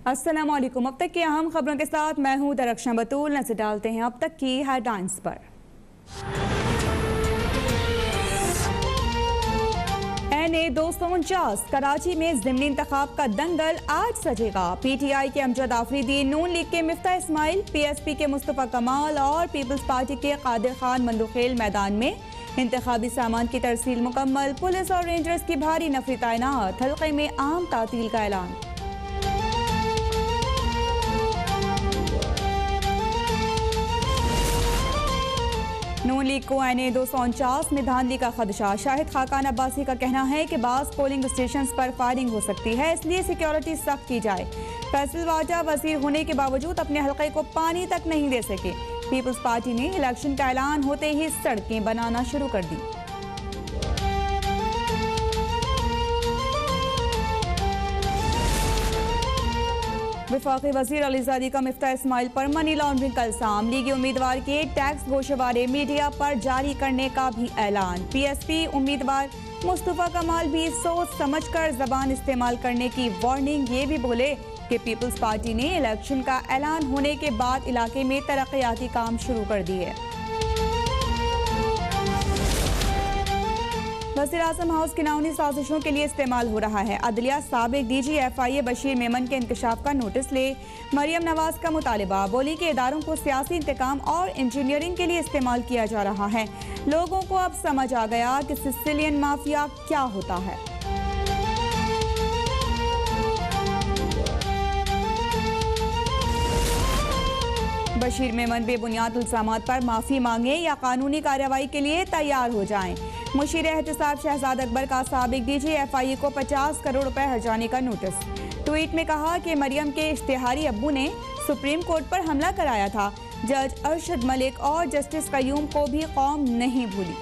अस्सलाम वालेकुम। अब तक की अहम खबरों के साथ मैं हूं दरख्शां बतूल। नजर डालते हैं अब तक की हेडलाइंस पर। NA 249 कराची में ज़िमनी इंतखाब का दंगल आज सजेगा। PTI के अमजद आफरीदी, नून लीग के मिफ्ता इस्माइल, PSP के मुस्तफ़ा कमाल और पीपल्स पार्टी के कादिर खान मंदुखेल मैदान में। इंतखाबी सामान की तरसील मुकम्मल, पुलिस और रेंजर्स की भारी नफरी तैनात। हल्के में आम तातील का ऐलान। नून लीग को NA 249 में धांधली का खदशा। शाहिद खाकान अब्बासी का कहना है कि बास पोलिंग स्टेशन पर फायरिंग हो सकती है, इसलिए सिक्योरिटी सख्त की जाए। फैसल वाजा वजीर होने के बावजूद अपने हल्के को पानी तक नहीं दे सके। पीपल्स पार्टी ने इलेक्शन का ऐलान होते ही सड़कें बनाना शुरू कर दी। वफाकी वजीर अलीजादी का मिफ्ता इस्माइल पर मनी लॉन्ड्रिंग का इल्जाम। लीगी उम्मीदवार के टैक्स गोशवारे मीडिया पर जारी करने का भी ऐलान। PSP उम्मीदवार मुस्तफ़ा कमाल भी सोच समझकर जबान इस्तेमाल करने की वार्निंग। ये भी बोले कि पीपल्स पार्टी ने इलेक्शन का ऐलान होने के बाद इलाके में तरक्याती काम शुरू कर दिए। वज़ीर आज़म हाउस किनाउनी साजिशों के लिए इस्तेमाल हो रहा है। अदलिया साबिक DG FIA बशीर मेमन के इंकशाफ का नोटिस ले। मरियम नवाज का मुतालिबा। बोली के इदारों को सियासी इंतकाम और इंजीनियरिंग के लिए इस्तेमाल किया जा रहा है। लोगों को अब समझ आ गया कि सिसिलियन माफिया क्या होता है। बशीर मेमन बेबुनियाद इल्जामात पर माफी मांगे या कानूनी कार्रवाई के लिए तैयार हो जाएं। मुशीर एहतसाब शहजाद अकबर का साबिक DG FIA को 50 करोड़ रुपए हर्जाने का नोटिस। ट्वीट में कहा कि मरियम के इश्तिहारी अब्बू ने सुप्रीम कोर्ट पर हमला कराया था। जज अरशद मलिक और जस्टिस कयूम को भी कौम नहीं भूली।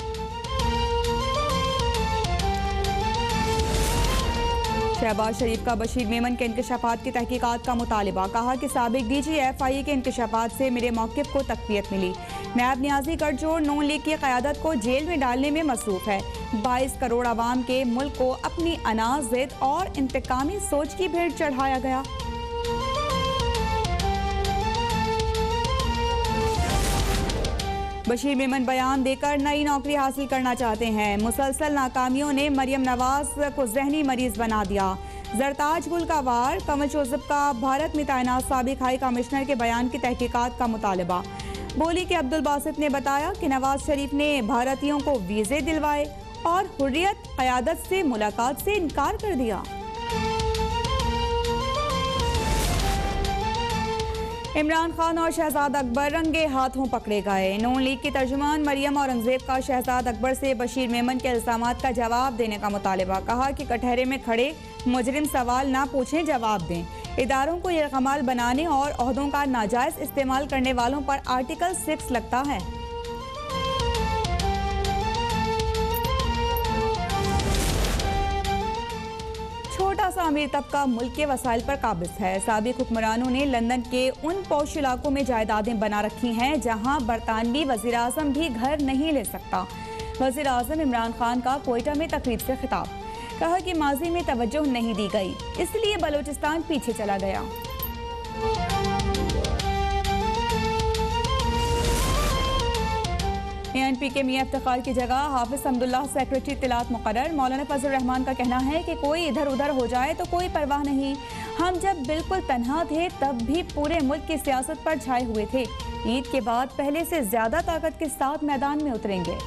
शहबाज शरीफ का बशीर मेमन के इंकशाफात की तहकीकात का मुतालिबा। कहा कि साबिक DG FIA के इंकशाफात से मेरे मौक़िफ़ को तक़वियत मिली। नायब नियाज़ी गठजोड़ नून लीग की क़यादत को जेल में डालने में मसरूफ़ है। 22 करोड़ आवाम के मुल्क को अपनी अनाज़िद और इंतकामी सोच की भेंट चढ़ाया गया। बशीर मेमन बयान देकर नई नौकरी हासिल करना चाहते हैं। मुसलसल नाकामियों ने मरियम नवाज को जहनी मरीज बना दिया। जरताज गुल का वार। कमल जोसेफ का भारत में तैनात साबिक हाई कमिश्नर के बयान की तहकीकात का मुतालबा। बोली कि अब्दुल बासित ने बताया कि नवाज शरीफ ने भारतीयों को वीज़े दिलवाए और हुर्रियत क़यादत से मुलाकात से इनकार कर दिया। इमरान खान और शहजाद अकबर रंगे हाथों पकड़े गए। नून लीग की तर्जुमान मरियम औरंगजेब का शहजाद अकबर से बशीर मेमन के इल्जामात का जवाब देने का मुतालिबा। कहा कि कटहरे में खड़े मुजरिम सवाल ना पूछें, जवाब दें। इदारों को यरगमाल बनाने और ओहदों का नाजायज इस्तेमाल करने वालों पर आर्टिकल 6 लगता है। छोटा सा अमीर तबका मुल्क के वसाइल पर काबिज है। साबिक हुक्मरानों ने लंदन के उन पौश इलाकों में जायदादें बना रखी हैं जहां बरतानवी वज़ीर आज़म भी घर नहीं ले सकता। वज़ीर आज़म इमरान खान का कोयटा में तकरीब से खिताब। कहा कि माजी में तवज्जो नहीं दी गई, इसलिए बलूचिस्तान पीछे चला गया। ANP के मियां इफ्तिखार की जगह हाफिज अब्दुल्लाह सेक्रेटरी इत्तलात मुकर्रर। मौलाना फजल रहमान का कहना है कि कोई इधर उधर हो जाए तो कोई परवाह नहीं। हम जब बिल्कुल तन्हा थे तब भी पूरे मुल्क की सियासत पर छाए हुए थे। ईद के बाद पहले से ज्यादा ताकत के साथ मैदान में उतरेंगे।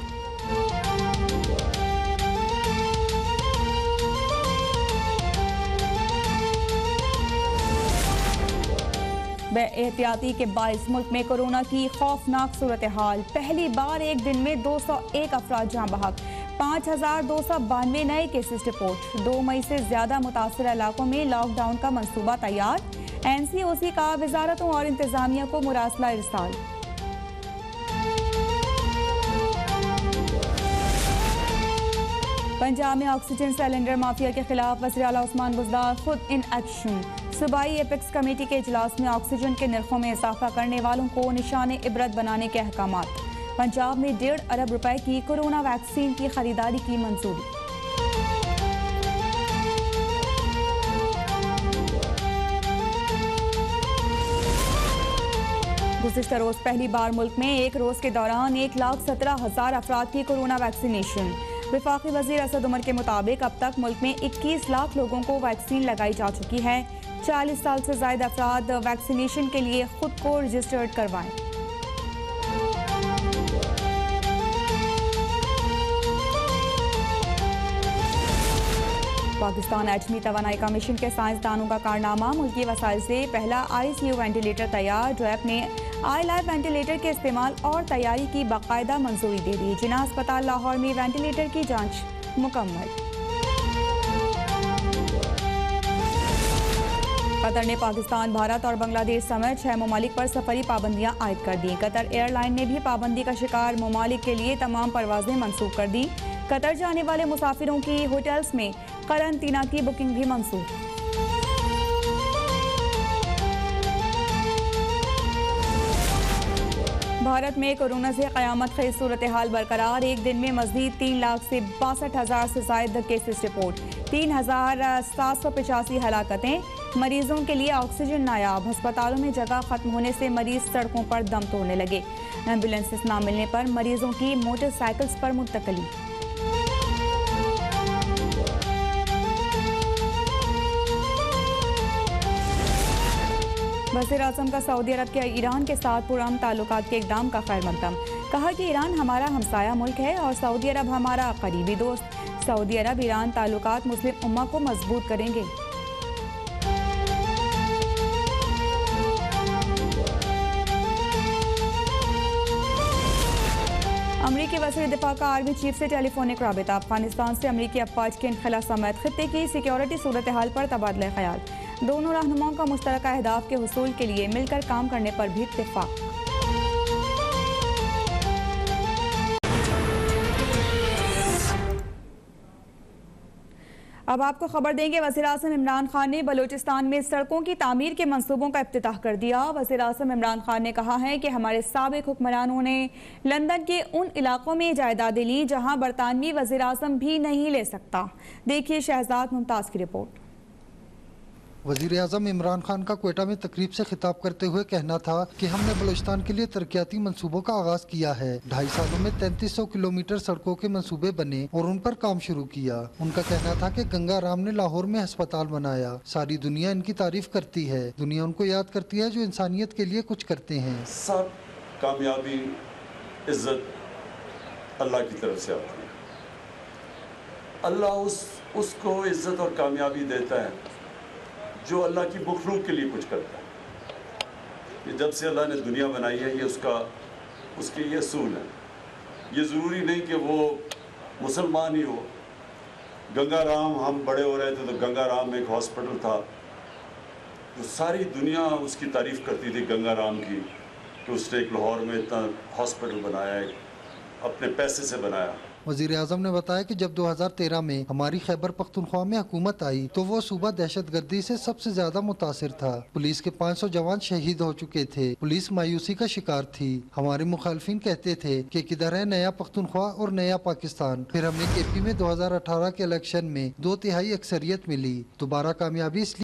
एहतियाती के बाइस मुल्क में कोरोना की खौफनाक सूरत हाल। पहली बार एक दिन में 201 अफराद जाँ बहक। 5292 नए केसेस रिपोर्ट। 2 मई से ज्यादा मुतासर इलाकों में लॉकडाउन का मंसूबा तैयार। NCOC का वजारतों और इंतजामिया को मुरासला इरसाल। पंजाब में ऑक्सीजन सिलेंडर माफिया के खिलाफ वज़ीर आला उस्मान बुज़दार खुद इन एक्शन। सूबाई एपेक्स कमेटी के इजलास में ऑक्सीजन के नरखों में इजाफा करने वालों को निशाने इबरत बनाने के अहकामात। पंजाब में 1.5 अरब रुपए की कोरोना वैक्सीन की खरीदारी की मंजूरी। गुज़िश्ता रोज़ पहली बार मुल्क में एक रोज़ के दौरान 1,17,000 अफराद की कोरोना वैक्सीनेशन। वफाकी वज़ीर असद उमर के मुताबिक अब तक मुल्क में 21 लाख लोगों को वैक्सीन लगाई जा चुकी है। 40 साल से ज़ायद अफराद वैक्सीनेशन के लिए खुद को रजिस्टर्ड करवाएं। पाकिस्तान एटमी तवानाई कमीशन के साइंसदानों का कारनामा, मुल्की वसाइल से पहला ICU वेंटिलेटर तैयार। ड्रैप ने आई-लाइफ वेंटिलेटर के इस्तेमाल और तैयारी की बाकायदा मंजूरी दे दी। जिना अस्पताल लाहौर में वेंटिलेटर की जांच मुकम्मल। कतर ने पाकिस्तान, भारत और बांग्लादेश समेत 6 ममालिक पर सफरी पाबंदियां आयद कर दी। कतर एयरलाइन ने भी पाबंदी का शिकार ममालिक के लिए तमाम परवाजें मनसूख कर दी। कतर जाने वाले मुसाफिरों की होटल्स में करंतना की बुकिंग भी मनसूख। भारत में कोरोना से क़यामत खेज़ सूरत हाल बरकरार। एक दिन में मज़ीद 3,62,000 से ज़ायद केसेस रिपोर्ट, 3,785 हलाकतें। मरीजों के लिए ऑक्सीजन नायाब, अस्पतालों में जगह खत्म होने से मरीज सड़कों पर दम तोड़ने लगे। एम्बुलेंसेस न मिलने पर मरीजों की मोटरसाइकिल्स पर मुंतकली। वज़ीर-ए-आज़म का सऊदी अरब के ईरान के साथ पुरअमन ताल्लुकात के इक़दाम का खैर मकदम। कहा कि ईरान हमारा हमसाया मुल्क है और सऊदी अरब हमारा करीबी दोस्त। सऊदी अरब ईरान ताल्लुकात मुस्लिम उम्मा को मजबूत करेंगे। अमरीकी वज़ीर दिफा का आर्मी चीफ से टेलीफोनिक राबिता। अफगानिस्तान से अमरीकी अफवाज के इनखला समेत खित्ते की सिक्योरिटी सूरत हाल पर तबादला ख्याल। दोनों रहनुमाओं का मुश्तरका अहदाफ के हुसूल के लिए मिलकर काम करने पर भी इत्तेफाक। अब आपको खबर देंगे, वज़ीर-ए-आज़म इमरान खान ने बलूचिस्तान में सड़कों की तामीर के मंसूबों का इफ्तिताह कर दिया। वज़ीर-ए-आज़म इमरान खान ने कहा है कि हमारे साबिक हुक्मरानों ने लंदन के उन इलाकों में जायदादें ली जहां बरतानवी वज़ीर-ए-आज़म भी नहीं ले सकता। देखिए शहजाद मुमताज़ की रिपोर्ट। वज़ीर आज़म इमरान खान का क्वेटा में तकरीब से खिताब करते हुए कहना था कि हमने बलूचिस्तान के लिए तरक्याती मंसूबों का आगाज किया है। 2.5 सालों में 3300 किलोमीटर सड़कों के मंसूबे बने और उन पर काम शुरू किया। उनका कहना था कि गंगा राम ने लाहौर में अस्पताल बनाया। सारी दुनिया इनकी तारीफ करती है। दुनिया उनको याद करती है जो इंसानियत के लिए कुछ करते हैं। सब कामयाबी इज्जत अल्लाह की तरफ से आती है। अल्लाह उसको इज्जत और कामयाबी देता है जो अल्लाह की मखलूक के लिए कुछ करता है। ये जब से अल्लाह ने दुनिया बनाई है ये उसके ये असूल है। ये ज़रूरी नहीं कि वो मुसलमान ही हो। गंगा राम हम बड़े हो रहे थे तो गंगा राम में एक हॉस्पिटल था तो सारी दुनिया उसकी तारीफ़ करती थी गंगा राम की कि उसने एक लाहौर में इतना हॉस्पिटल बनाया है, अपने पैसे से बनाया। वज़ीर आज़म ने बताया कि जब 2013 में हमारी खैबर पख्तूनख्वा में हुकूमत आई तो वो सूबा दहशतगर्दी से सबसे ज्यादा मुतासिर था। पुलिस के 500 जवान शहीद हो चुके थे। पुलिस मायूसी का शिकार थी। हमारे मुखालफिन कहते थे कि किधर है नया पख्तूनख्वा और नया पाकिस्तान। फिर हमें KP में 2018 के इलेक्शन में 2/3 अक्सरियत मिली। दोबारा कामयाबी इसलिए